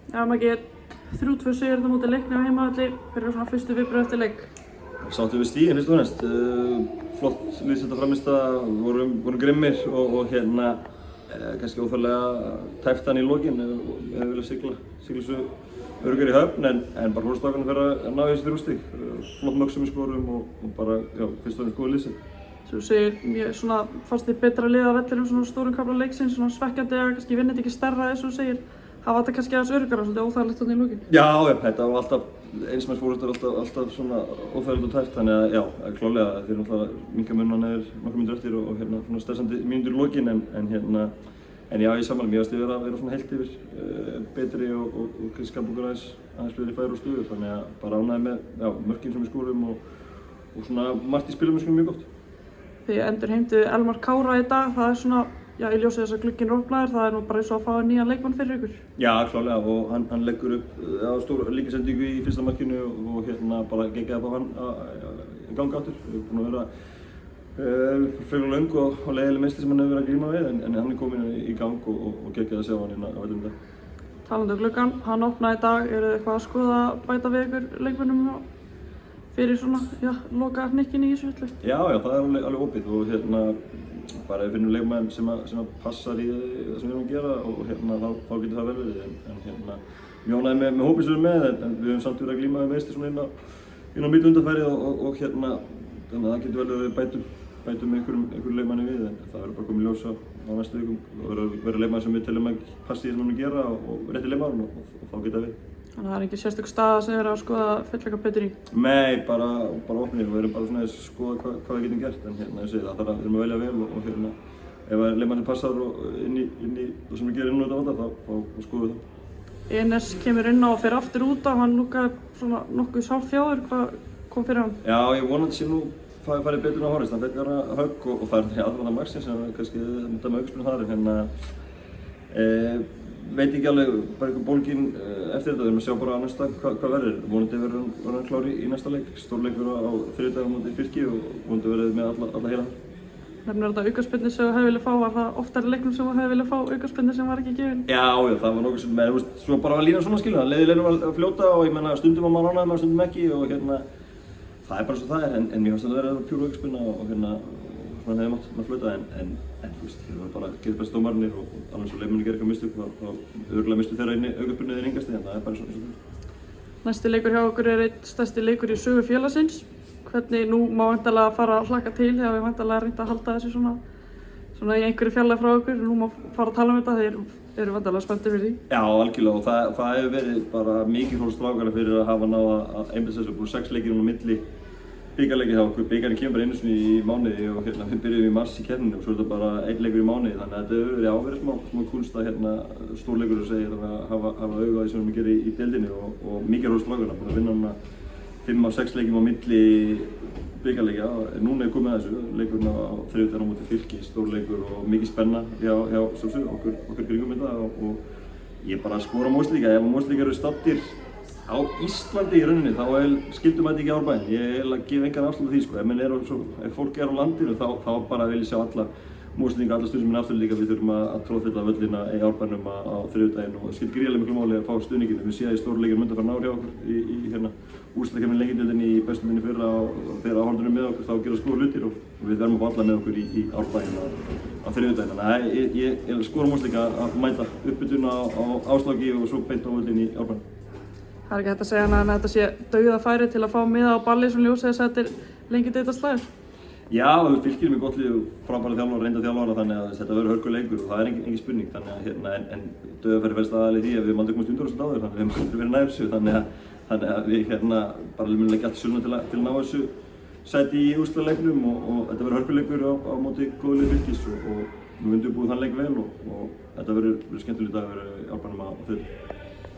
Já, maður ekki 3-2 sigur þetta móti Leikni á heimavelli fyrir svona fyrstu viðbrögð eftir leik. Sáttum við stíginn fyrst og fremst. Flott liðsetta frammistaða, vorum grimmir og kannski óþarflega tæft hann í lokin ef við viljum sigla svo öruggur í höfn en bara hólstrákarnir fyrir að ná í þessi 3 stig. Flott mörk sem við skorum og bara, já, fyrst og fremst góð liðsett. Svo segir, mér svona fannst þið betra lið á vellinum svona stórum kafla leiksins, svona svekkjandi að kannski vinna þetta ekki stærra eins og þú segir. Hafa þetta kannski aðeins öruggara, svolítið óþægilegt þarna í lokin? Já, þetta var alltaf, einsmannsfóruðar alltaf svona óþægilegt og tæft, þannig að já, klálega þeir náttúrulega minnka munna neður nokkrum mínútur eftir og svona stressandi mínútur í lokin en já, ég sammála, mér finnst vera svona heilt yfir betri og kannski skapa okkur aðeins fleiri færi og stuður, þannig að bara ánægði með mörkin sem við skorum og svona margt í spilamennskunni mjög gott. Þið endurheimtuð Elmar Kára í dag, það svona, já, í ljósi þess að glugginn er opnaður, það nú bara eins og að fá nýjan leikmann fyrir ykkur. Já, klálega og hann leggur upp stór líkasendingu í fyrsta markinu og bara geggjað að fá hann að ganga aftur. Við erum búin að vera frekar löng og leiðileg meiðsli sem hann hefur verið að glíma við en hann er komin í gang og geggjað að sjá hann á vellinum í dag. Talandi um gluggann, hann opnaði í dag, eru þið eitthvað að skoða að bæta við ykkur leikmönnum fyrir svona, já, loka hnykkinn í þessu öllu? Já, það er alveg opið og bara ef við finnum leikmann sem að passar í það sem við erum að gera og þá getur það vel verið en mjög ánægður með hópinn sem við erum með en við höfum samt verið að glíma við meiðsli svona inn á milli undanfærið og þannig að það getur vel verið bætum einhverjum leikmanni við en það verður bara komið ljós á næstu vikum og verður leikmann sem við teljum að passi í það sem við erum að gera og rétti leikmann og þá geta við. Þannig að það er ekki sérstök staða sem þið verið að skoða fullleika betur í? Nei, bara opnir og við erum bara svona að skoða hvað við getum gert en ég segi það, við erum að velja vel og ef leikmanni passar inn í það sem við gerum inn á þetta þá skoðum við það. Enes kemur inn á og fer aftur út af, hann lúkaði svona nokkuð sárþjáður, hvað kom fyrir hann? Já, ég vonandi sé nú farið betur en á Horist, hann fekk vera högg og það er aðvanda margsins sem kannski þetta með aukaspyrnu þar veit ekki alveg bara einhver bólginn eftir þetta, við erum að sjá bara á næsta hvað verður. Vonandi verður hann klár í næsta leik, stórleikur á þriðjudag á móti Fylki og vonandi verður með alla heila. Nefnir þetta aukaspyrnu sem þú hefði viljað fá, var það oftar leiknum sem þú hefði viljað fá aukaspyrnu sem var ekki gefin? Já, það var nokkuð sem, menn, svo bara var línan svona skilur, það leiði leiknum að fljóta og ég menna stundum var maður ánægður með stundum ekki og það er bara svo það en mér fannst þetta að vera pjúru aukaspyrna og svona hefði mátt flauta en þú veist, þeir var bara getur best dómarnir og alveg svo leikmenni gerir eitthvað mistök þá örugglega mistu þeirra aukaspyrnu eða engasti en það er bara eins og það. Næsti leikur hjá okkur er einn stærsti leikur í sögu félagsins. Hvernig nú má væntanlega fara að hlakka til þegar við væntanlega reynda að halda þessu svona í einhverju fjarlægð frá okkur. Nú má fara að tala um þetta, þeir eru væntanlega spenntir fyrir því. Já, algjörlega og það hefur verið bara mikið hrós strákara fyrir að hafa náð að einbeita sér búið 6 leikir á milli bikarleiki hjá okkur. Bikarinn kemur bara einu sinni í mánuði og við byrjum í mars í keppninni og svo er þetta bara 1 leikur í mánuði þannig að þetta hefur verið smá kunst að stórleikur og segir að hafa auga á því sem við gerum í deildinni og mikið hrós strákara búin að vinna hana 5 af 6 leikjum á milli bikarleikja. Núna er komið að þessu, leikurinn á þriðjudag á móti Fylki, stórleikur og mikið spenna hjá okkur kringum þetta og ég bara skora Mosvík ef Mosvík eru staddir á Íslandi í rauninni þá skildum við þetta ekki Árbæinn. Ég að gefa engan afslátt af því ef fólk er á landinu þá bara vil ég sjá alla Mosvíkinga, alla stuðningsmenn aftur líka. Við þurfum að tróðfylla völlina í Árbænum á þriðjudaginn og skiptir gríðarlega miklu máli að fá stuðninginn. Við séum að í stóru leikir myndi að fara ná hjá okkur í úrslitakeppni Lengjudeildinni í bestu minni fyrra og þegar áhorfendurnir með okkur þá gera góða hlutir og við verðum að fá alla með okkur í Árbæinn á þriðjudaginn. Þannig að ég skora Mosvík að mæta uppbytun á Ásláki og svo beint á völlinn í Árbæinn. Það er ekki hægt að segja að þetta sé dauðafæri til að fá miða á balli sem ljósið þess að þetta er Lengjudeildarslagur. Já, Fylkir með gott lið og frábæra þjálfara, reynda þjálfara þannig að þetta verður hörkuleikur og það er engin spurning þannig að en dauðafæri felst aðallega í því að við aldrei komast undir þessu áður þannig að við höfum aldrei verið nær þessu þannig að við bara munum leggja allt í söluna til að ná þessu sæti í úrslitaleiknum og þetta verður hörkuleikur á móti góðu lið Fylkis og við undirbúum þann leik vel og þetta verður skemmtileg dagur í Árbænum á þriðjudag.